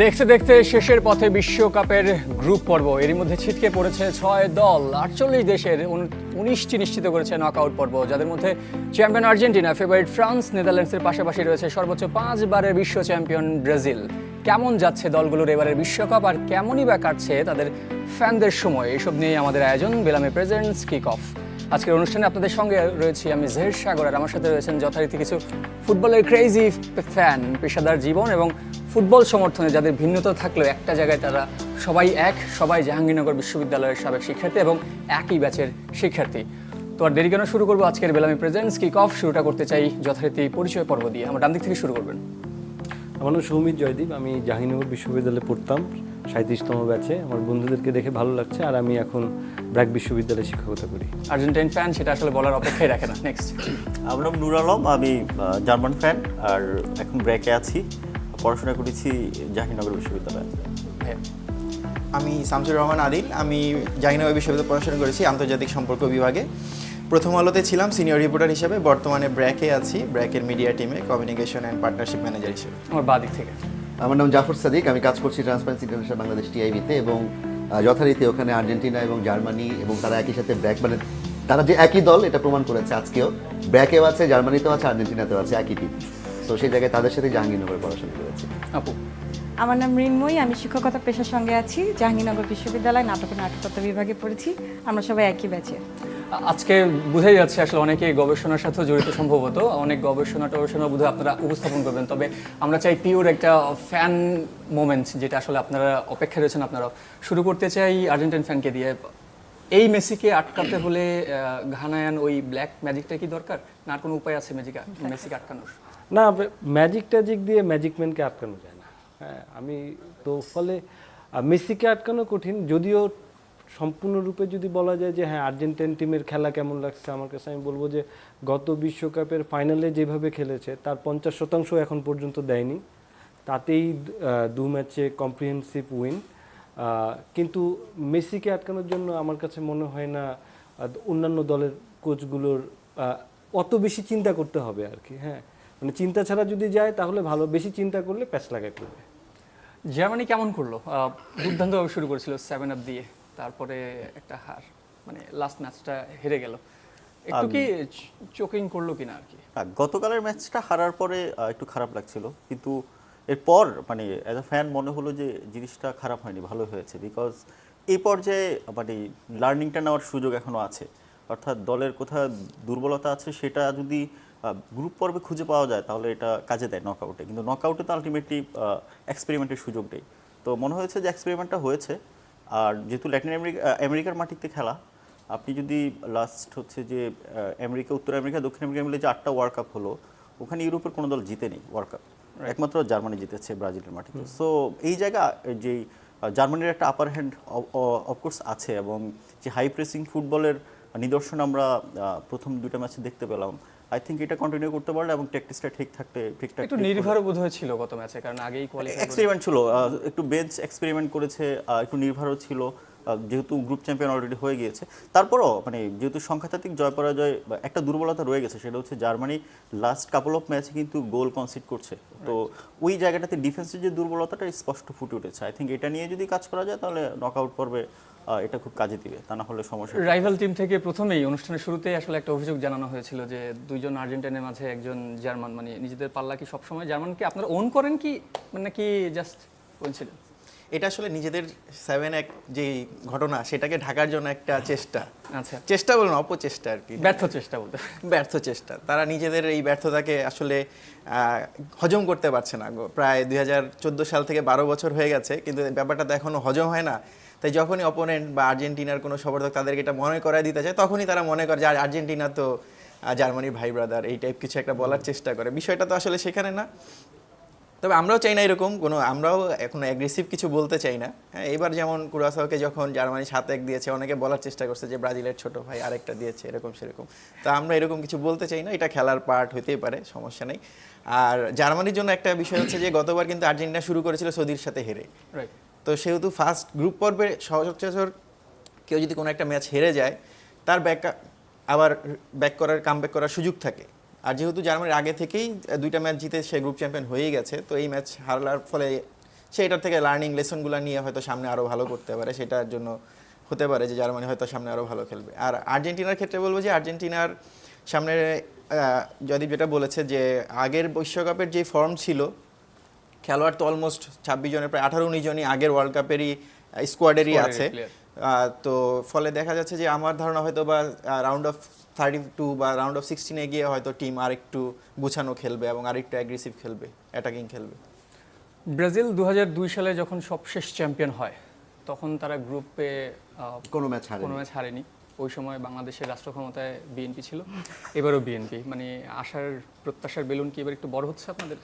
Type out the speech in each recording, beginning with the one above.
দেখতে দেখতে শেষের পথে বিশ্বকাপের গ্রুপ পর্ব। এরই মধ্যে ছিটকে পড়েছে 6 দল। 48 দেশের 19টি নিশ্চিত করেছে নকআউট পর্ব, যাদের মধ্যে চ্যাম্পিয়ন আর্জেন্টিনা, ফেভারিট ফ্রান্স, নেদারল্যান্ডসের পাশাপাশি রয়েছে সর্বোচ্চ 5 বারের বিশ্ব চ্যাম্পিয়ন ব্রাজিল। কেমন যাচ্ছে দলগুলোর এবারের বিশ্বকাপ, আর কেমনই বা কাটছে তাদের ফ্যানদের সময়, এসব নিয়েই আমাদের আয়োজন বেলামে প্রেজেন্টস কিক অফ। আজকের অনুষ্ঠানে আপনাদের সঙ্গে রয়েছি আমি জহির সাগর, আর আমার সাথে রয়েছেন যথারীতি কিছু ফুটবলের ক্রেজি ফ্যান, পেশাদার জীবন এবং ফুটবল সমর্থনে যাদের ভিন্নতা থাকলেও একটা জায়গায় তারা সবাই সবাই জাহাঙ্গীরনগর বিশ্ববিদ্যালয়ের সাবেক শিক্ষার্থী এবং একই ব্যাচের শিক্ষার্থী। তো আর দেরি কেন, শুরু করবো আজকের বেলামি প্রেজেন্টস কিক অফ। শুরুটা করতে চাই যথারীতি পরিচয় পর্ব দিয়ে। আমার ডান দিক থেকে শুরু করবেন। আমার নাম সৌমিত জয়দীপ, আমি জাহাঙ্গীরনগর বিশ্ববিদ্যালয়ে পড়তাম 37তম ব্যাচে। আমার বন্ধুদেরকে দেখে ভালো লাগছে, আর আমি এখন ব্র্যাক বিশ্ববিদ্যালয়ে শিক্ষকতা করি। আর্জেন্টাইন ফ্যান, সেটা আসলে বলার অপেক্ষাই রাখে না। নেক্সট। আমার নাম নুর আলম, আমি জার্মান ফ্যান, আর এখন ব্র্যাকে আছি, পড়াশোনা করেছি জাহাঙ্গীরনগর বিশ্ববিদ্যালয়ে। আমি শামসুর রহমান আদিল, আমি জাহাঙ্গীরনগর বিশ্ববিদ্যালয়ে পড়াশোনা করেছি আন্তর্জাতিক সম্পর্ক বিভাগে। প্রথম আলোতে ছিলাম সিনিয়র রিপোর্টার হিসেবে, বর্তমানে ব্র্যাকে আছি, ব্র্যাকের মিডিয়া টিমে কমিউনিকেশন অ্যান্ড পার্টনারশিপ ম্যানেজার হিসেবে। আমার বাঁ দিক থেকে। আমার নাম জাফর সাদিক, আমি কাজ করছি ট্রান্সপারেন্সি ইন্টারন্যাশনাল বাংলাদেশ টিআইবিতে, এবং যথারীতি ওখানে আর্জেন্টিনা এবং জার্মানি এবং তারা একই সাথে ব্র্যাক, মানে তারা যে একই দল এটা প্রমাণ করেছে আজকেও। ব্র্যাকেও আছে, জার্মানিতেও আছে, আর্জেন্টিনাতেও আছে, একই টিম। তো সেই জায়গায় তাদের সাথে জাহাঙ্গীরনগরে পড়াশোনা করেছি। আপু। আমার নাম মৃন্ময়ী, আমি শিক্ষকতা পেশার সঙ্গে আছি, জাহাঙ্গীরনগর বিশ্ববিদ্যালয় নাটক ও নাট্যতত্ত্ব বিভাগে পড়েছি। আমরা সবাই একই ব্যাচে। আজকে বোঝাই যাচ্ছে আসলে অনেকে গবেষণার সাথে জড়িত, সম্ভবত অনেক গবেষণা বোধহয় আপনারা উপস্থাপন করবেন। তবে আমরা চাই পিওর একটা ফ্যান মোমেন্ট, যেটা আসলে আপনারা অপেক্ষা রয়েছেন। আপনারা শুরু করতে চাই আর্জেন্টাইন ফ্যানকে দিয়ে। এই মেসিকে আটকাতে হলে ঘানায়ান ওই ব্ল্যাক ম্যাজিকটা কি দরকার, না আর কোনো উপায় আছে মেসিকে আটকানোর? না, ম্যাজিক ট্যাজিক দিয়ে ম্যাজিক ম্যানকে আটকানো যায় না। হ্যাঁ, আমি তো ফলে মেসিকে আটকানো কঠিন। যদিও সম্পূর্ণরূপে যদি বলা যায় যে হ্যাঁ, আর্জেন্টাইন টিমের খেলা কেমন লাগছে আমার কাছে, আমি বলবো যে গত বিশ্বকাপের ফাইনালে যেভাবে খেলেছে তার 50% এখন পর্যন্ত দেয়নি। তাতেই 2 ম্যাচে কম্প্রিহেন্সিভ উইন। কিন্তু মেসিকে আটকানোর জন্য আমার কাছে মনে হয় না অন্যান্য দলের কোচগুলোর অত বেশি চিন্তা করতে হবে আর কি। হ্যাঁ, মানে চিন্তা ছাড়া যদি যায় তাহলে ভালো, বেশি চিন্তা করলে প্যাচ লাগায় করবে। জার্মানি কেমন করলো? দুর্দান্তভাবে শুরু করেছিল 7-আপ দিয়ে, তারপরে একটা হার, মানে লাস্ট ম্যাচটা হেরে গেল। একটু কি চোকিং করলো কিনা আর কি? গতকালের ম্যাচটা হারার পরে একটু খারাপ লাগছিল, কিন্তু এরপর মানে অ্যাজ আ ফ্যান মনে হলো যে জিনিসটা খারাপ হয়নি, ভালো হয়েছে। বিকজ এই পর্যায়ে মানে লার্নিংটা নেওয়ার সুযোগ এখনও আছে। অর্থাৎ দলের কোথায় দুর্বলতা আছে সেটা যদি গ্রুপ পর্বে খুঁজে পাওয়া যায় তাহলে এটা কাজে দেয় নকআউটে। কিন্তু নকআউটে তো আলটিমেটলি এক্সপেরিমেন্টের সুযোগ নেই। তো মনে হয়েছে যে এক্সপেরিমেন্টটা হয়েছে। আর যেহেতু ল্যাটিন আমেরিকার মাটিতে খেলা, আপনি যদি লাস্ট হচ্ছে যে আমেরিকা, উত্তর আমেরিকা, দক্ষিণ আমেরিকা মিলে যে 8টা ওয়ার্ল্ড কাপ হলো, ওখানে ইউরোপের কোনো দল জিতেনি ওয়ার্ল্ড কাপ, একমাত্র জার্মানি জিতেছে ব্রাজিলের মাটিতে। সো এই জায়গা যেই জার্মানির একটা আপার হ্যান্ড অফকোর্স আছে, এবং যে হাই প্রেসিং ফুটবলের নিদর্শন আমরা প্রথম 2টা ম্যাচে দেখতে পেলাম। আই থিঙ্ক এটা কন্টিনিউ করতে পারলে এবং ট্যাকটিক্সটা ঠিক থাকতে ঠিকঠাক একটু নির্ভর বোধ হয়েছিল গত ম্যাচে, কারণ আগেই কোয়ালিফাই এক্সপেরিমেন্ট ছিল, একটু বেঞ্চ এক্সপেরিমেন্ট করেছে, একটু নির্ভরও ছিল, যেহেতু গ্রুপ চ্যাম্পিয়ন অলরেডি হয়ে গিয়েছে। তারপরও মানে যেহেতু সংখ্যাতাত্ত্বিক জয় পরাজয় একটা দুর্বলতা রয়ে গেছে, সেটা হচ্ছে জার্মানি লাস্ট কাপল অফ ম্যাচে কিন্তু গোল কনসিড করছে। তো ওই জায়গাটাতে ডিফেন্সের যে দুর্বলতাটা স্পষ্ট ফুটে উঠেছে। আই থিঙ্ক এটা নিয়ে যদি কাজ করা যায় তাহলে নকআউট পর্বে এটা খুব কাজে দিবে, তা না হলে সমস্যা। রাইভাল টিম থেকে প্রথমেই অনুষ্ঠানের শুরুতেই আসলে একটা অভিযোগ জানানো হয়েছিল যে 2জন আর্জেন্টাইনের মাঝে একজন জার্মান, মানে নিজেদের পাল্লা কি সবসময় জার্মানকে আপনারা ওন করেন কি, মানে নাকি জাস্ট কোইন্সিডেন্স? এটা আসলে নিজেদের 7-1 যে ঘটনা সেটাকে ঢাকার জন্য একটা চেষ্টা। আচ্ছা, চেষ্টা বলুন, অপচেষ্টা আর কি, ব্যর্থ চেষ্টা বলতে। ব্যর্থ চেষ্টা। তারা নিজেদের এই ব্যর্থতাকে আসলে হজম করতে পারছে না। প্রায় 2014 সাল থেকে 12 বছর হয়ে গেছে, কিন্তু ব্যাপারটা তো এখনও হজম হয় না। তাই যখনই অপোনেন্ট বা আর্জেন্টিনার কোনো সমর্থক তাদেরকে এটা মনে করায় দিতে চায়, তখনই তারা মনে করে যে আর্জেন্টিনা তো জার্মানির ভাই ব্রাদার, এই টাইপ কিছু একটা বলার চেষ্টা করে। বিষয়টা তো আসলে সেখানে না। তবে আমরাও চাই না এরকম কোনো, আমরাও এখন অ্যাগ্রেসিভ কিছু বলতে চাই না। হ্যাঁ, এবার যেমন কুরাসাওকে যখন জার্মানি 7-1 দিয়েছে, অনেকে বলার চেষ্টা করছে যে ব্রাজিলের ছোট ভাই আরেকটা দিয়েছে, এরকম সেরকম। তো আমরা এরকম কিছু বলতে চাই না, এটা খেলার পার্ট হতেই পারে, সমস্যা নেই। আর জার্মানির জন্য একটা বিষয় হচ্ছে যে গতবার কিন্তু আর্জেন্টিনা শুরু করেছিল সৌদির সাথে হেরে। রাইট। তো সেহেতু ফার্স্ট গ্রুপ পর্বে সচরাচর কেউ যদি কোনো একটা ম্যাচ হেরে যায়, তার আবার কামব্যাক করার সুযোগ থাকে। আর যেহেতু জার্মানির আগে থেকেই 2টা ম্যাচ জিতে সে গ্রুপ চ্যাম্পিয়ন হয়ে গেছে, তো এই ম্যাচ হারার ফলে সে এটার থেকে লার্নিং লেসনগুলো নিয়ে হয়তো সামনে আরও ভালো করতে পারে, সেটার জন্য হতে পারে যে জার্মানি হয়তো সামনে আরও ভালো খেলবে। আর আর্জেন্টিনার ক্ষেত্রে বলবো যে আর্জেন্টিনার সামনে যদি যেটা বলেছে যে আগের বিশ্বকাপের যে ফর্ম ছিল, খেলোয়াড় তো অলমোস্ট 26 জনের প্রায় 18-19 জনই আগের ওয়ার্ল্ড কাপেরই স্কোয়াডেরই আছে। তো ফলে দেখা যাচ্ছে যে আমার ধারণা হয়তো বা রাউন্ড অফ 32 বা রাউন্ড অফ 16-এ গিয়ে হয়তো টিম আরেকটু গুছানো খেলবে এবং আরেকটু অ্যাগ্রেসিভ খেলবে, অ্যাটাকিং খেলবে। ব্রাজিল 2002 সালে যখন সবশেষ চ্যাম্পিয়ন হয় তখন তারা গ্রুপে কোনো ম্যাচ হারে কোনো ম্যাচ হারেনি। ওই সময় বাংলাদেশের রাষ্ট্র ক্ষমতায় বিএনপি ছিল, এবারও বিএনপি। মানে আশার প্রত্যাশার বেলুন কি এবার একটু বড় হচ্ছে আপনাদের?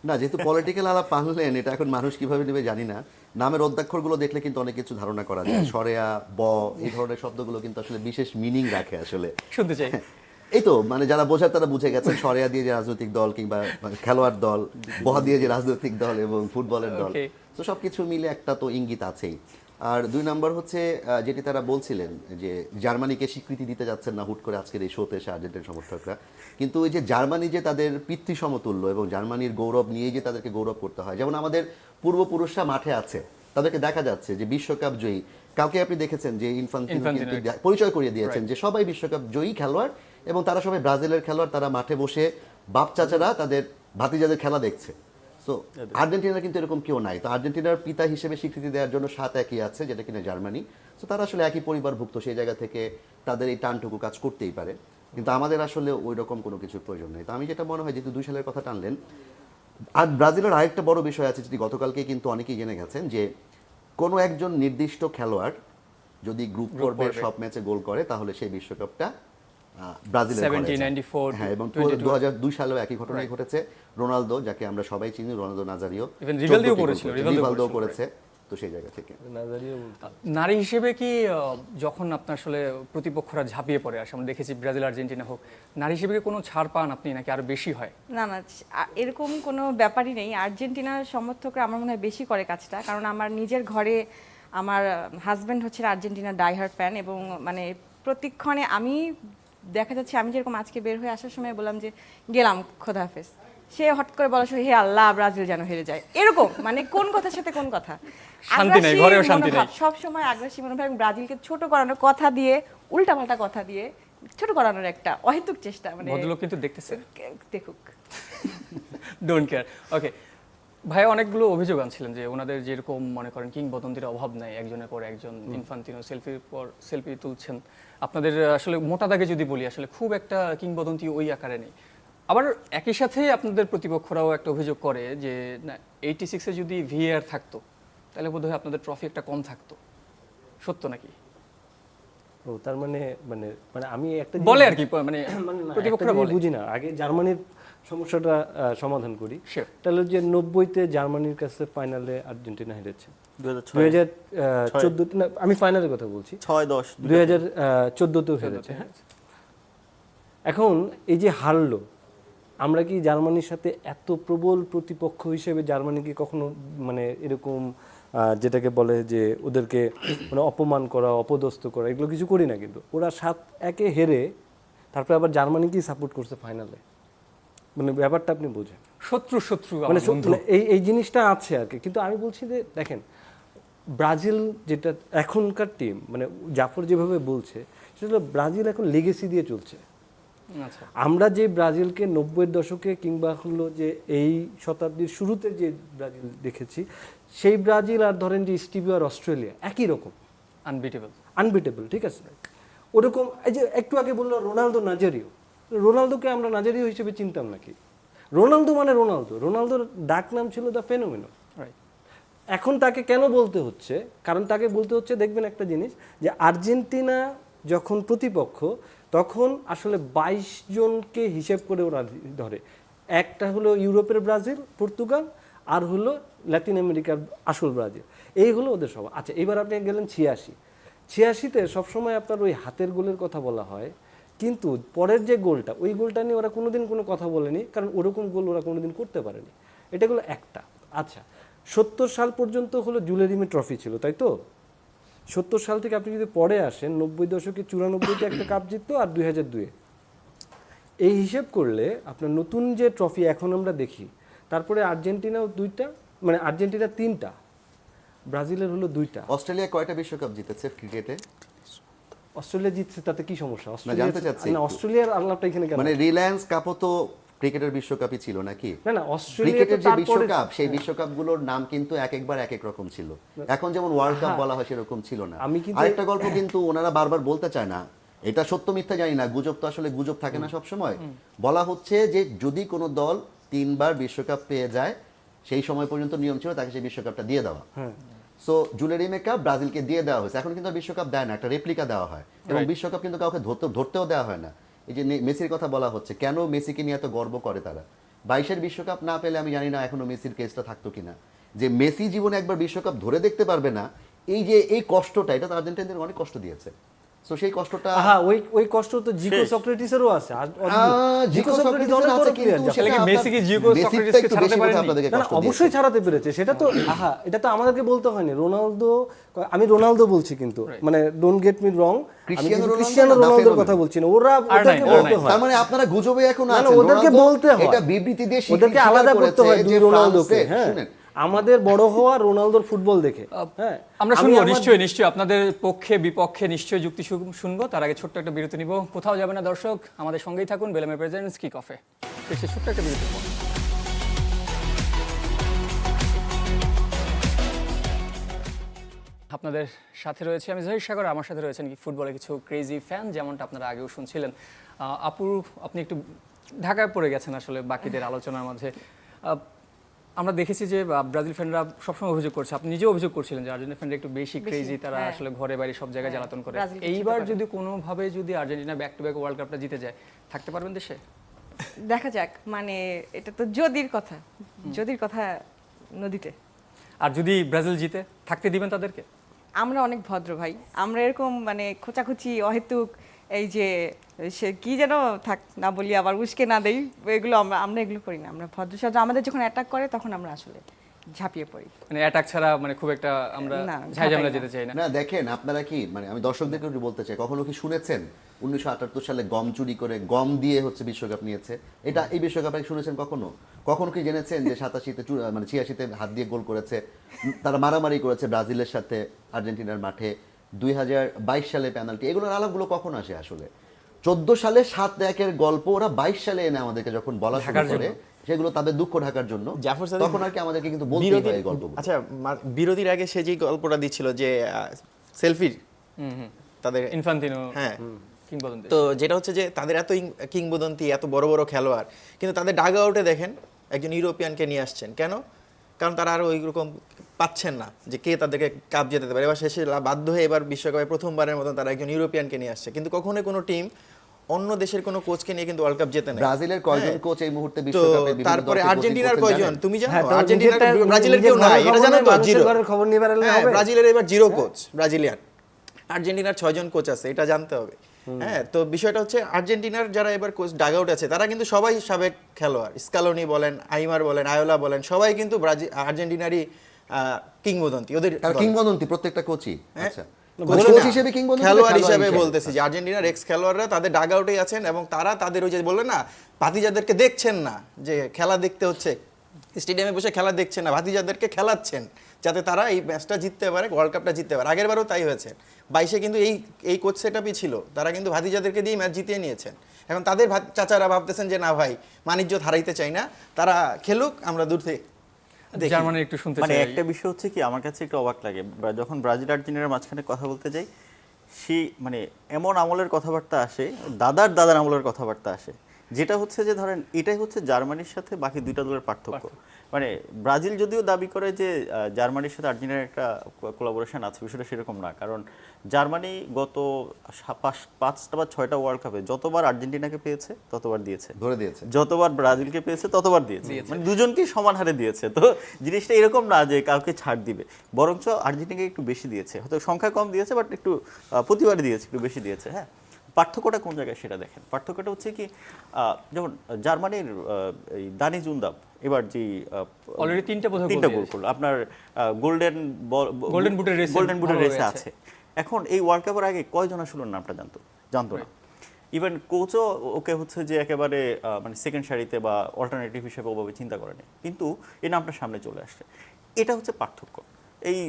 না, যেহেতু পলিটিক্যাল আলাপ আনলেন, এটা এখন মানুষ কিভাবে নেবে জানি না। নামের অধ্যাক্ষরগুলো দেখলে কিন্তু অনেক কিছু ধারণা করা যায়। সরেয়া, ব, এই ধরনের শব্দগুলো কিন্তু আসলে বিশেষ মিনিং রাখে আসলে। শুনতে চাই। এই তো মানে যারা বোঝার তারা বুঝে গেছেন, সরেয়া দিয়ে যে রাজনৈতিক দল কিংবা খেলোয়াড় দল, ব দিয়ে যে রাজনৈতিক দল এবং ফুটবলের দল, Okay. তো সবকিছু মিলে একটা তো ইঙ্গিত আছেই। আর 2 নম্বর হচ্ছে যেটি তারা বলছিলেন যে জার্মানিকে স্বীকৃতি দিতে যাচ্ছেন না হুট করে আজকের এই শোতে এসে আর্জেন্টিন সমর্থকরা, কিন্তু ওই যে জার্মানি যে তাদের পিতৃ সমতুল্য এবং জার্মানির গৌরব নিয়েই যে তাদেরকে গৌরব করতে হয়, যেমন আমাদের পূর্বপুরুষরা মাঠে আছে, তাদেরকে দেখা যাচ্ছে যে বিশ্বকাপ জয়ী কাউকে আপনি দেখেছেন যে ইনফান্তিনো কিন্তু পরিচয় করিয়ে দিয়েছেন যে সবাই বিশ্বকাপ জয়ী খেলোয়াড় এবং তারা সবাই ব্রাজিলের খেলোয়াড়, তারা মাঠে বসে বাপ চাচারা তাদের ভাতিজাদের খেলা দেখছে। সো আর্জেন্টিনার কিন্তু এরকম কেউ নাই। তো আর্জেন্টিনার পিতা হিসেবে স্বীকৃতি দেওয়ার জন্য 7 একই আছে, যেটা কিনা জার্মানি। সো তারা আসলে একই পরিবারভুক্ত, সেই জায়গা থেকে তাদের এই টানটুকু কাজ করতেই পারে, কিন্তু আমাদের আসলে ওই রকম কোনো কিছুর প্রয়োজন নেই। তো আমি যেটা মনে হয়, যেহেতু 2 সালের কথা টানলেন, আর ব্রাজিলের আরেকটা বড় বিষয় আছে যেটি গতকালকে কিন্তু অনেকেই জেনে গেছেন, যে কোনো একজন নির্দিষ্ট খেলোয়াড় যদি গ্রুপ পর্বের সব ম্যাচে গোল করে তাহলে সেই বিশ্বকাপটা ব্রাজিলের ঘরে 70, যায়। 94, হ্যাঁ, এবং 22 2002 সালেও একই ঘটনাই ঘটেছে। রোনালদো, যাকে আমরা সবাই চিনি, রোনালদো নাজারিও, Even রিভালদিও করেছিল, রিভালদো করেছে। তো সেই জায়গা থেকে নাজারিও বলতে নারী হিসেবে কি যখন আপনার আসলে প্রতিপক্ষরা ঝাঁপিয়ে পড়ে আসে, আমরা দেখেছি ব্রাজিল আর্জেন্টিনা হোক, নারী হিসেবে কি কোনো ছাড় পান আপনি নাকি আরো বেশি হয়? না না, এরকম কোনো ব্যাপারই নেই। আর্জেন্টিনার সমর্থকরা আমার মনে হয় বেশি করে কাজটা, কারণ আমার নিজের ঘরে আমার হাজব্যান্ড হচ্ছে আর্জেন্টিনার ডাইহার্ড ফ্যান, এবং মানে প্রতিক্ষণে আমি দেখা যাচ্ছে, আমি যেরকম আজকে বের হয়ে আসার সময় বললাম যে গেলাম খোদা হাফেজ, সে হট করে বলার সময় হে আল্লাহ ব্রাজিল যেন হেরে যায়, এরকম মানে কোন কথার সাথে কোন কথা, শান্তি নেই, ঘরেও শান্তি নেই। সব সময় আগ্রাসী মনোভাব এবং ব্রাজিলকে ছোট করানোর কথা দিয়ে, উল্টাপাল্টা কথা দিয়ে ছোট করানোর একটা অহেতুক চেষ্টা। মানে ভদ্রলোক কিন্তু দেখতেছে, দেখুক, ডোন্ট কেয়ার। ওকে ভাই, অনেকগুলো অভিযোগ আনছিলেন যে ওনাদের যেরকম মনে করেন কিংবদন্তির অভাব নাই, একজনের পর একজন ইনফান্তিনো সেলফির পর সেলফি তুলছেন। আপনাদের আসলে মোটা দাগে যদি বলি, আসলে খুব একটা কিংবদন্তি ওই আকারে নেই। আবার একই সাথে আপনাদের প্রতিপক্ষরাও একটা অভিযোগ করে যে না, 86-এ যদি ভিএআর থাকতো তাহলে বোধহয় আপনাদের ট্রফি একটা কম থাকতো। সত্য নাকি? ও তার মানে মানে মানে আমি একটা বলে আর কি, মানে মানে না, প্রতিপক্ষরা একটা জিনিস বলে। বুঝি না। আগে জার্মানির সমস্যাটা সমাধান করি। Sure. তাহলে যে 90-তে জার্মানির কাছে ফাইনালে আর্জেন্টিনা হেরেছে, 2006 2014 না, আমি ফাইনালের কথা বলছি, 6-10 2014-তেও হেরেছে। হ্যাঁ, এখন এই যে হারলো, আমরা কি জার্মানির সাথে এত প্রবল প্রতিপক্ষ হিসেবে জার্মানিকে কখনো মানে এরকম যেটাকে বলে যে ওদেরকে মানে অপমান করা, অপদস্থ করা, এগুলো কিছু করি না। কিন্তু ওরা 7-1 হেরে তারপরে আবার জার্মানিকেই সাপোর্ট করছে ফাইনালে। মানে ব্যাপারটা আপনি বোঝেন, শত্রু শত্রু মানে আমার বন্ধু। এই জিনিসটা আছে আর কি। কিন্তু আমি বলছি যে দেখেন, ব্রাজিল যেটা এখনকার টিম, মানে জাফর যেভাবে বলছে, সেটা ব্রাজিল এখন লেগেসি দিয়ে চলছে। আচ্ছা, আমরা যে ব্রাজিলকে 90-এর দশকে কিংবা হলো যে এই শতাব্দীর শুরুতে যে ব্রাজিল দেখেছি, সেই ব্রাজিল আর ধরেন যে স্টিভি আর অস্ট্রেলিয়া একই রকম, আনবিটেবল। আনবিটেবল, ঠিক আছে। ওরকম এই যে একটু আগে বললো রোনালদো নাজারিও, রোনালদোকে আমরা নাজারিও হিসেবে চিনতাম নাকি? রোনালদো মানে রোনালদো, রোনালদোর ডাক নাম ছিল দ্য ফেনোমেনো। রাইট। এখন তাকে কেন বলতে হচ্ছে? কারণ তাকে বলতে হচ্ছে, দেখবেন একটা জিনিস, যে আর্জেন্টিনা যখন প্রতিপক্ষ তখন আসলে 22 জনকে হিসেব করে ওরা ধরে। একটা হলো ইউরোপের ব্রাজিল, পর্তুগাল, আর হলো ল্যাটিন আমেরিকার আসল ব্রাজিল, এই হলো ওদের সব। আচ্ছা, এবার আপনি গেলেন 86-তে সবসময় আপনার ওই হাতের গোলের কথা বলা হয়, কিন্তু পরের যে গোলটা, ওই গোলটা নিয়ে ওরা কোনোদিন কোনো কথা বলেনি, কারণ ওরকম গোল ওরা কোনোদিন করতে পারেনি। এটা হলো একটা। আচ্ছা, 70 সাল পর্যন্ত হলো জুলেরিমি ট্রফি ছিল, তাই তো? 70 সাল থেকে আপনি যদি পরে আসেন, 90 দশকে 94-তে একটা কাপ জিততো আর 2002-এ, এই হিসেব করলে আপনার নতুন যে ট্রফি এখন আমরা দেখি, তারপরে আর্জেন্টিনাও 2টা, মানে আর্জেন্টিনা 3টা, ব্রাজিলের হলো 2টা। অস্ট্রেলিয়া কয়টা বিশ্বকাপ জিতেছে ক্রিকেটে? অস্ট্রেলিয়া জিতছে, তাতে কি সমস্যা? জানতে চাচ্ছি না, একটু। অস্ট্রেলিয়ার আলাপটা এখানে কেন? মানে রিলায়েন্স কাপও তো ক্রিকেটের বিশ্বকাপই ছিল নাকি? না না, অস্ট্রেলিয়া তো ক্রিকেটের যে তারপরে বিশ্বকাপ, সেই বিশ্বকাপগুলোর নাম কিন্তু এক একবার এক এক রকম ছিল। এখন যেমন ওয়ার্ল্ড কাপ বলা হয় সেরকম ছিল না। আমি কিন্তু- আরেকটা গল্প কিন্তু ওনারা বারবার বলতে চায় না, এটা সত্য মিথ্যা জানি না, গুজব তো আসলে গুজব থাকে না সব সময়। বলা হচ্ছে যে যদি কোনো দল 3বার বিশ্বকাপ পেয়ে যায়, সেই সময় পর্যন্ত নিয়ম ছিল তাকে সেই বিশ্বকাপটা দিয়ে দেওয়া। সো জুলেরিমে কাপ ব্রাজিলকে দিয়ে দেওয়া হয়েছে, এখন কিন্তু আর বিশ্বকাপ দেয় না, একটা রেপ্লিকা দেওয়া হয়। এবং বিশ্বকাপ কিন্তু কাউকে ধরতেও দেওয়া হয় না। এই যে মেসির কথা বলা হচ্ছে, কেন মেসিকে নিয়ে এত গর্ব করে তারা? 22-এর বিশ্বকাপ না পেলে আমি জানি না এখনো মেসির কেসটা থাকতো কিনা, যে মেসি জীবনে একবার বিশ্বকাপ ধরে দেখতে পারবে না। এই যে এই কষ্টটা, এটা তো আর্জেন্টিনাদের অনেক কষ্ট দিয়েছে। সো সেই কষ্টটা হ্যাঁ, ওই কষ্ট তো জিকো সক্রেটিসেরও আছে। জিকো সক্রেটিস অনেক বড় প্লেয়ার। সেটা কি মেসি কি জিগো সক্রেটিসকে ছাড়াতে পারেনি? না না, অবশ্যই ছাড়াতে পেরেছে, সেটা তো এটা তো আমাদেরকে বলতে হয়নি। রোনালদো, আমি রোনালদো বলছি কিন্তু, মানে ডোন্ট গেট মি রং, আমি কিন্তু ক্রিস্টিয়ানো রোনালদোর কথা বলছি না। ওদেরকে বলতে হয়। তার মানে আপনারা গুজবে এখন না না, আছেন, ওদেরকে রোনালদো বলতে হয়, এটা বিবৃতি দিয়ে ওদেরকে স্বীকার আলাদা করতে করেছে হয় যে দুই রোনালদোকে। ফ্রান্সে, হ্যাঁ, শুনেন, আমাদের বড় হওয়া রোনালদোর ফুটবল দেখে। হ্যাঁ, আমরা শুনবো নিশ্চয়ই আপনাদের পক্ষে বিপক্ষে নিশ্চয়ই যুক্তি শুনবো। তার আগে ছোট্ট একটা বিরতি নিব। কোথাও যাবে না দর্শক, আমাদের সঙ্গেই থাকুন। বেলেমের প্রেজেন্টস কিক অফে ফিরছে ছোট্ট একটা বিরতির পর। আপনাদের সাথে রয়েছে আমি জহির সাগর, আমার সাথে রয়েছেন কি ফুটবলের কিছু ক্রেজি ফ্যান, যেমনটা আপনারা আগেও শুনছিলেন। আপু, আপনি একটু ঢাকায় পড়ে গেছেন আসলে বাকিদের আলোচনার মাঝে। আমরা দেখেছি যে ব্রাজিল ফ্যানরা সবসময় অভিযোগ করছে, আপনি নিজেও অভিযোগ করছিলেন যে আর্জেন্টিনা ফ্যানরা একটু বেশি ক্রেজি, তারা হ্যাঁ। আসলে ঘরে বাইরে সব জায়গায় জ্বালাতন করে। ব্রাজিল কিছু এইবার পারে। যদি কোনোভাবে যদি Argentina back to back world কাপটা জিতে যায়, থাকতে পারবেন দেশে? দেখা যাক, মানে এটা তো যদির কথা নদীতে। আর যদি ব্রাজিল জিতে, থাকতে দিবেন তাদেরকে? আমরা অনেক ভদ্র ভাই, আমরা এরকম মানে খোঁচাখুচি অহেতুক এই যে সে কি যেন থাক না বলি, আবার উস্কে না দেই, এগুলো আমরা এগুলো করি না। আমরা ভদ্র সাজা, আমাদের যখন অ্যাটাক করে তখন আমরা আসলে ঝাঁপিয়ে পড়ি। মানে অ্যাটাক ছাড়া মানে খুব একটা আমরা না, ঝাইঝামেলা ঝাঁপাই যেতে চাই না। না দেখেন, আপনারা কি মানে আমি দর্শকদেরকে একটু বলতে চাই, কখনো কি শুনেছেন 1978 সালে গম চুরি করে গম দিয়ে হচ্ছে বিশ্বকাপ নিয়েছে? এটা এই বিশ্বকাপে শুনেছেন কখনো? কখনো কি জেনেছেন যে 87-তে মানে 86-তে হাত দিয়ে গোল করেছে, তারা মারামারি করেছে ব্রাজিলের সাথে আর্জেন্টিনার মাঠে, 2022 সালে পেনাল্টি, এগুলোর আলাপগুলো কখন আসে আসলে? 14 সালে 7-1-এর গল্প ওরা 22 সালে এনে আমাদেরকে যখন বলা শুরু ঢাকার করে, সেগুলো তাদের দুঃখ ঢাকার জন্য, জাফর সাদিক তখন আর কি আমাদেরকে কিন্তু বলতেই হয় এই গল্পগুলো। আচ্ছা, বিরতির আগে সে যে গল্পটা দিচ্ছিল যে সেলফির তাদের ইনফান্তিনো, হ্যাঁ, কিংবদন্তি। তো যেটা হচ্ছে যে তাদের এত কিংবদন্তি, এত বড় বড় খেলোয়াড়, কিন্তু তাদের ডাগ আউটে দেখেন একজন ইউরোপিয়ানকে নিয়ে আসছেন। কেন? কারণ তারা আর ওই রকম পাচ্ছেন না যে কে তাদেরকে কাপ জেতাতে পারে। এবার শেষে বাধ্য হয়ে এবার বিশ্বকাপে প্রথমবারের মতন তারা একজন ইউরোপিয়ানকে নিয়ে আসছে। কিন্তু কখনোই কোনো টিম অন্য দেশের কোনো কোচকে নিয়ে কিন্তু ওয়ার্ল্ড কাপ জেতে না। ব্রাজিলের কয়জন হ্যাঁ। কোচ এই মুহূর্তে তো বিশ্বকাপে বিভিন্ন তারপরে দলকে আর্জেন্টিনার কোচিং করছেন কয়জন জানেন? তুমি জানো? হ্যাঁ, তো আর্জেন্টিনার নিজেরটা- ব্রাজিলের নিজের কেউ নাই, ঘরের এটা খবর জানো নেই, তো? মানুষের জিরো। ঘরের খবর নিয়ে বেড়ালে হ্যাঁ, হবে? ব্রাজিলের এবার জিরো কোচ, ব্রাজিলিয়ান। আর্জেন্টিনার 6 জন কোচ আছে, এটা জানতে হবে। হ্যাঁ, তো বিষয়টা হচ্ছে আর্জেন্টিনার যারা এবার কোচ ডাগ আউট আছে তারা কিন্তু সবাই সাবেক খেলোয়াড়। স্কালোনি বলেন, আইমার বলেন, আয়োলা বলেন, সবাই কিন্তু আর্জেন্টিনারই কিংবদন্তি। ওদের তার দলে। কিংবদন্তি প্রত্যেকটা কোচই। হ্যাঁ। আচ্ছা, কোচ কোচ না, হিসেবে কিংবদন্তি, খেলোয়াড় হিসেবে হিসেবে। বলতেছি যে আর্জেন্টিনার এক্স খেলোয়াড়রা তাদের ডাগ আউটেই আছেন এবং তারা তাদের ওই যে বললেন না, ভাতিজাদেরকে দেখছেন না, যে খেলা দেখতে হচ্ছে, স্টেডিয়ামে বসে খেলা দেখছেন না, ভাতিজাদেরকে খেলাচ্ছেন যাতে তারা এই ম্যাচটা জিততে পারে, ওয়ার্ল্ড কাপটা জিততে পারে। আগের বারও তাই হয়েছে। 22-এ কিন্তু এই কোচ সেটআপই ছিল, তারা কিন্তু ভাতিজাদেরকে দিয়ে ম্যাচ জিতিয়ে নিয়েছেন। এখন তাদের চাচারা ভাবতেছেন যে না ভাই, মানিজ্য হারাইতে চাই না, তারা খেলুক, আমরা দূর থেকে দেখি। জার্মানি একটু শুনতে মানে চাই। একটা বিষয় হচ্ছে কি, আমার কাছে একটু অবাক লাগে যখন ব্রাজিল আর্জেন্টিনার মাঝখানে কথা বলতে যাই, সে মানে এমন আমলের কথাবার্তা আসে, দাদার আমলের কথাবার্তা আসে, যেটা হচ্ছে যে ধরেন এটাই হচ্ছে জার্মানির সাথে বাকি দুইটা দলের পার্থক্য। মানে ব্রাজিল যদিও দাবি করে যে জার্মানির সাথে আর্জেন্টিনার একটা কোলাবোরেশন আছে, বিষয়টা সেরকম না। কারণ জার্মানি গত 5টা বা 6টা ওয়ার্ল্ড কাপে যতবার আর্জেন্টিনাকে পেয়েছে ততবার দিয়েছে, ধরে দিয়েছে। যতবার ব্রাজিলকে পেয়েছে ততবার দিয়েছে, মানে দুজনকেই সমান হারে দিয়েছে। তো জিনিসটা এরকম না যে কাউকে ছাড় দিবে, বরঞ্চ আর্জেন্টিনাকে একটু বেশি দিয়েছে, হয়তো সংখ্যা কম দিয়েছে বাট একটু প্রতিবারই দিয়েছে, একটু বেশি দিয়েছে। হ্যাঁ, পার্থক্যটা কোন জায়গায় সেটা দেখেন। পার্থক্যটা হচ্ছে কি, যেমন জার্মানির এই দানি জুন্দাব এবার যে অলরেডি 3টা বোধহয় তিনটা গোল গোল করলো, আপনার গোল্ডেন বুটের রেসে গোল্ডেন বুটের ভালো রেসে হয়ে আছে। এখন এই ওয়ার্ল্ড কাপের আগে কয়জন আসলে নামটা জানতো না। ইভেন কোচও ওকে হচ্ছে যে একেবারে মানে সেকেন্ড সারিতে বা অল্টারনেটিভ হিসেবে ওভাবে চিন্তা করেনি, কিন্তু এই নামটা সামনে চলে আসছে। এটা হচ্ছে পার্থক্য। এই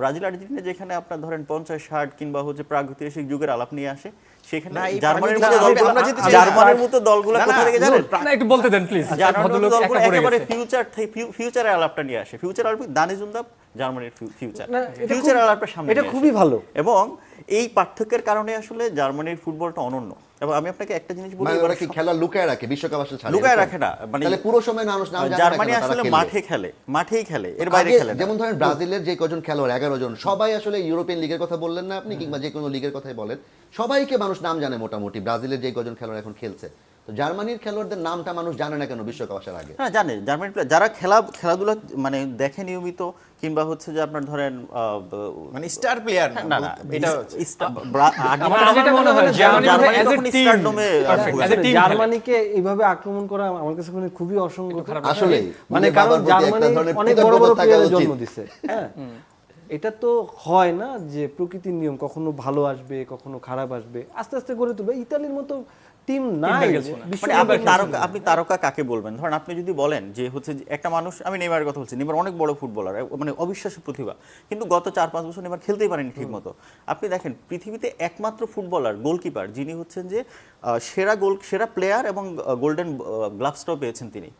ব্রাজিল আর্জেন্টিনা যেখানে আপনার ধরেন 50-60 কিংবা হচ্ছে প্রাগৈতিহাসিক যুগের আলাপ নিয়ে আসে, সেখানে না, এই জার্মানির প্রাগৈতিহাসিক মতো দলগুলো, আমরা যেতে চাই না। জার্মানির মতো দলগুলো না, কোথা না, থেকে জানেন? না একটু বলতে দেন প্লিজ, জার্মানির মতো ভদ্রলোক দলগুলো একা পড়ে একেবারে গেছে। ফিউচারের আলাপটা নিয়ে আসে। ফিউচার আলাপ দানি জুন্দাব জার্মানির ফিউচার, না, এটা ফিউচারের খুব- আলাপটা সামনে এটা নিয়ে খুবই আসে। ভালো। এবং এই পার্থক্যের কারণে আসলে জার্মানির ফুটবলটা অনন্য। এবং আমি আপনাকে একটা জিনিস বলি, মানে এবার ওরা কি খেলা লুকায় রাখে বিশ্বকাপ আসলে ছাড়ে লুকায় এরকম? রাখে না, মানে তাহলে পুরো সময় মানুষ নাম জানে না জার্মানি কেন তারা আসলে খেলবে? মাঠেই খেলে, এর বাইরে আগে খেলে না। যেমন ধরেন ব্রাজিলের যে কজন খেলোয়াড় 11 জন সবাই আসলে ইউরোপিয়ান লিগের কথা বললেন না আপনি, কিংবা যে কোনো লিগের কথাই বলেন, সবাইকে মানুষ নাম জানে মোটামুটি ব্রাজিলের যে কজন খেলোয়াড় এখন খেলছে। তো জার্মানির খেলোয়াড়দের নামটা মানুষ জানে না কেন বিশ্বকাপ আসার আগে? হ্যাঁ জানে, জার্মানি যারা খেলাধুলা মানে দেখে নিয়মিত, কিংবা হচ্ছে যে আপনার ধরেন মানে স্টার প্লেয়ার না না, এটা আমার যেটা মনে হয় জার্মানি জার্মানি as a তখন team, স্টারডমে perfect, as a team জার্মানিকে এইভাবে আক্রমণ করা আমার কাছে মানে খুবই অসংখ্য আসলে মানে নিজের কারণ বাবার প্রতি একটা জার্মানি ধরনের অনেক বড় বড় কৃতজ্ঞতা থাকা প্লেয়ারের উচিত। জন্ম দিছে, হ্যাঁ এটা তো হয় না যে প্রকৃতির নিয়ম, কখনো ভালো আসবে কখনো খারাপ আসবে, আস্তে আস্তে গড়ে তুলবে। ইতালির মতো টিম নাই গেছে না। মানে আপনি তারকা কাকে বলবেন? ধরেন আপনি যদি বলেন যে হচ্ছে যে একটা মানুষ, আমি নেইমারের কথা বলছি, নেইমার অনেক বড় ফুটবলার, মানে অবিশ্বাস্য প্রতিভা, কিন্তু গত 4-5 বছর নেইমার খেলতেই পারেনি ঠিক মতো। আপনি দেখেন পৃথিবীতে একমাত্র ফুটবলার গোলকিপার যিনি হচ্ছেন যে সেরা প্লেয়ার এবং গোল্ডেন গ্লাভসটাও পেয়েছেন তিনি,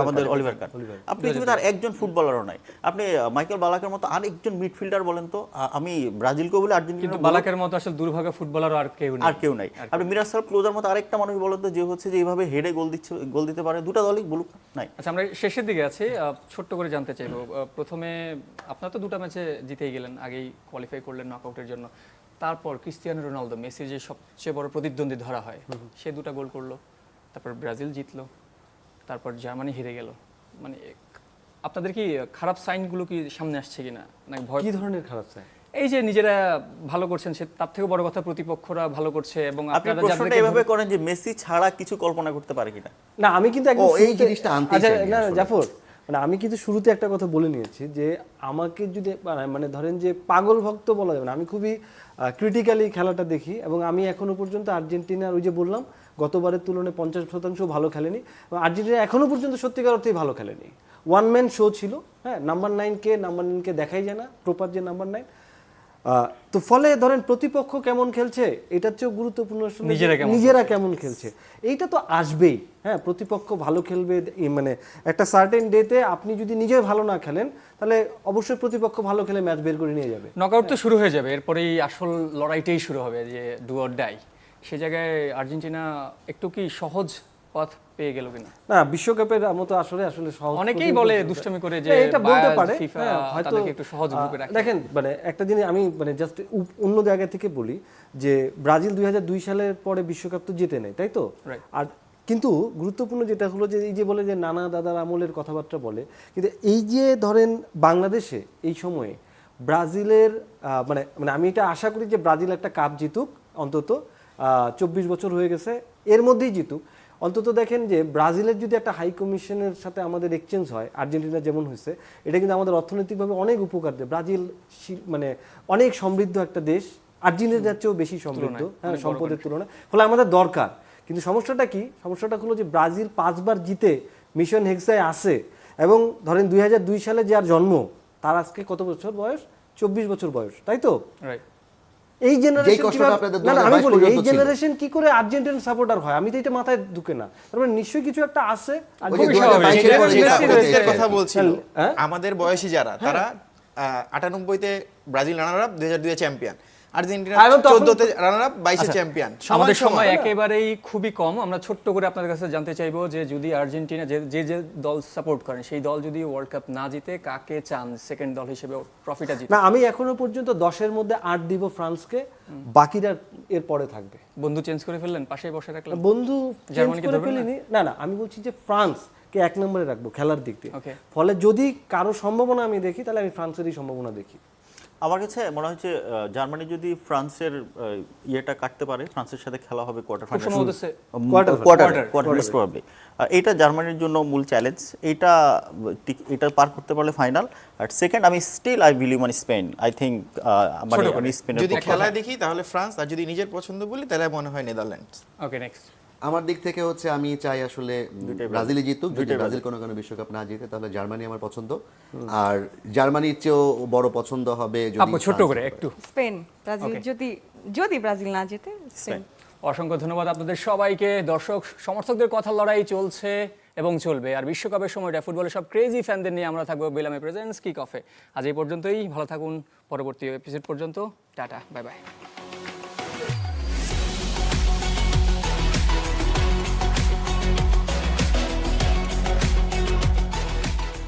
আমাদের অলিভার কান। আপনি পৃথিবীতে আর একজন ফুটবলারও নাই। আপনি মাইকেল বালাকের মতো আরেকজন মিডফিল্ডার বলেন তো, আমি ব্রাজিলকে বলে আর্জেন্টিনা কিন্তু বালাকের মতো আসলে দুর্ভাগা ফুটবলার আর কেউ নেই। আর কেউ নাই। আপনি মিরাসলাভ ক্লোজার মতো আরেকটা মানুষ বলেন তো যে হচ্ছে যে এইভাবে হেডে গোল দিতে পারে, দুটা দলই বলুক নাই। আচ্ছা আমরা শেষের দিকে আছি, ছোট্ট করে জানতে চাইবো, প্রথমে আপনার তো দুটো ম্যাচে জিতেই গেলেন, আগেই কোয়ালিফাই করলেন নকআউটের জন্য, তারপর ক্রিস্টিয়ানো রোনালদো মেসির যে সবচেয়ে বড় প্রতিদ্বন্দ্বী ধরা হয়, সে দুটো গোল করলো, তারপর ব্রাজিল জিতলো, তারপর জার্মানি হেরে গেল। মানে আপনাদের কি খারাপ সাইনগুলো কি সামনে আসছে কিনা, নাকি ভয়? কি ধরনের খারাপ চাই? এই যে নিজেরা ভালো করছেন, সে তার থেকে বড় কথা প্রতিপক্ষরা ভালো করছে, এবং আপনি আপনারা প্রশ্নটা যাদেরকে এভাবে করেন যে মেসি ছাড়া কিছু কল্পনা করতে পারে কিনা। না আমি কিন্তু একদম ও, এই শুরুতে- জিনিসটা আনতেই আচ্ছা, চাইনি না না, আসলে। জাফর, মানে আমি কিন্তু শুরুতে একটা কথা বলে নিয়েছি যে আমাকে যদি মানে ধরেন যে পাগল ভক্ত বলা যাবে না, আমি খুবই ক্রিটিক্যালি খেলাটা দেখি, এবং আমি এখনো পর্যন্ত আর্জেন্টিনার ওই যে বললাম গতবারের তুলনায় 50% ভালো খেলেনি, এবং আর্জেন্টিনা এখনো পর্যন্ত সত্যিকার অর্থেই ভালো খেলেনি। ওয়ান ম্যান শো ছিল, হ্যাঁ, নাম্বার 9কে দেখাই যায় না, প্রপার যে নাম্বার 9। তো ফলে ধরেন প্রতিপক্ষ কেমন খেলছে এটার চেয়েও গুরুত্বপূর্ণ আসলে নিজেরা কেমন খেলছে, এইটা তো আসবেই। হ্যাঁ, প্রতিপক্ষ ভালো খেলবে, মানে একটা সার্টেন ডেতে আপনি যদি নিজে ভালো না খেলেন তাহলে অবশ্যই প্রতিপক্ষ ভালো খেলে ম্যাচ বের করে নিয়ে যাবে। নকআউট তো শুরু হয়ে যাবে, এরপরেই আসল লড়াইটাই শুরু হবে, যে ডু অর ডাই। সে জায়গায় আর্জেন্টিনা একটু কি সহজ পথ পেয়ে গেল কিনা? না, বিশ্বকাপের মতো আসলে সহজ অনেকেই বলে দুষ্টামি করে যে এটা বলতে বায়ার্ন, পারে, ফিফা হ্যাঁ, হয়তো তাদেরকে একটু সহজ গ্রুপে রাখে। দেখেন মানে একটা জিনিস আমি মানে জাস্ট অন্য জায়গা থেকে বলি যে ব্রাজিল 2002 সালের পরে বিশ্বকাপ তো জেতে নেয়, তাই তো? Right. আর কিন্তু গুরুত্বপূর্ণ যেটা হলো যে এই যে বলে যে নানা দাদার আমলের কথাবার্তা বলে, কিন্তু এই যে ধরেন বাংলাদেশে এই সময়ে ব্রাজিলের মানে মানে আমি এটা আশা করি যে ব্রাজিল একটা কাপ জিতুক, অন্তত 24 বছর হয়ে গেছে, এর মধ্যেই জিতুক। অন্তত দেখেন যে ব্রাজিলের যদি একটা হাই কমিশনের সাথে আমাদের এক্সচেঞ্জ হয়, আর্জেন্টিনা যেমন হয়েছে, এটা কিন্তু আমাদের অর্থনৈতিকভাবে অনেক উপকার দেয়। ব্রাজিল মানে অনেক সমৃদ্ধ একটা দেশ, আর্জেন্টিনার চেয়েও বেশি সমৃদ্ধ, হ্যাঁ, সম্পদের তুলনায়। ফলে আমাদের দরকার, কিন্তু সমস্যাটা কি? সমস্যাটা হলো যে ব্রাজিল 5 বার জিতে মিশন হেক্সায় আসে, এবং ধরেন 2002 সালে যার জন্ম তার আজকে কত বছর বয়স? 24 বছর বয়স, তাই তো? রাইট। এই জেনারেশন কষ্টটা আপনাদের না না, আমি 2022 বলি এই পর্যন্ত ছিল। জেনারেশন কি করে আর্জেন্টিন সাপোর্টার হয়, আমি তো এটা মাথায় ঢুকে না। তারপরে নিশ্চয়ই কিছু একটা আছে। ওই যে খুবই 2022 স্বাভাবিক। পরে যে মেসি সাপোর্ট রয়েছে। দিয়েছে। কথা বলছিল হ্যাঁ? আমাদের বয়সী যারা, তারা 98-তে ব্রাজিল রানার আপ, 2002-এ চ্যাম্পিয়ন, আর্জেন্টিনা আর তখন- 14-তে রানার আপ, 22-এ চ্যাম্পিয়ন। আমাদের সময় একেবারেই খুবই কম। আমরা ছোট্ট করে আপনাদের কাছে জানতে চাইবো যে যদি আর্জেন্টিনা যে যে দল সাপোর্ট করেন সেই দল যদি ওয়ার্ল্ড কাপ না জিতে, কাকে চান সেকেন্ড দল হিসেবে ট্রফিটা জিতে? না, আমি এখনো পর্যন্ত 10-এর মধ্যে 8 দিব ফ্রান্সকে, বাকিরা এর পরে থাকবে। বন্ধু চেঞ্জ করে ফেললেন, পাশেই বসে রাখলেন? বন্ধু চেঞ্জ জার্মানিকে করে ধরবেন না? ফেলিনি, না না, আমি বলছি যে ফ্রান্সকে 1 নম্বরে রাখবো খেলার দিক দিয়ে। Okay. ফলে যদি কারো সম্ভাবনা আমি দেখি তাহলে আমি ফ্রান্সেরই সম্ভাবনা দেখি। আমার কাছে মনে হচ্ছে জার্মানি যদি ফ্রান্সের ইয়েটা কাটতে পারে, ফ্রান্সের সাথে খেলা হবে কোয়ার্টার খুব সম্ভবত কোয়ার্টার মোস্ট প্রবাবলি। এটা জার্মানির জন্য মূল চ্যালেঞ্জ। এটা পার করতে পারলে ফাইনাল। আর সেকেন্ড, আমি still I believe on Spain. I think মানে আমি স্পেনের যদি খেলায় দেখি তাহলে ফ্রান্স, আর যদি নিজের পছন্দ বলি তাহলে মনে হয় নেদারল্যান্ডস। ওকে, নেক্সট। আমার দিক থেকে হচ্ছে আমি চাই আসলে ব্রাজিলই জিতুক। যদি ব্রাজিল কোনো বিশ্বকাপ না জিতে তাহলে জার্মানি আমার পছন্দ, আর জার্মানির চেয়েও বড় পছন্দ হবে যদি আপু ছোট করে একটু। স্পেন, ব্রাজিল, যদি ব্রাজিল না জেতে স্পেন। অসংখ্য ধন্যবাদ আপনাদের সবাইকে। দর্শক সমর্থকদের কথা লড়াই চলছে এবং চলবে, আর বিশ্বকাপের সময়টা ফুটবলের সব ক্রেজি ফ্যানদের নিয়ে আমরা থাকবো বেলামে প্রেজেন্টস কিক অফে। আজ এই পর্যন্তই, ভালো থাকুন। পরবর্তী এপিসোড পর্যন্ত টাটা, বাই বাই।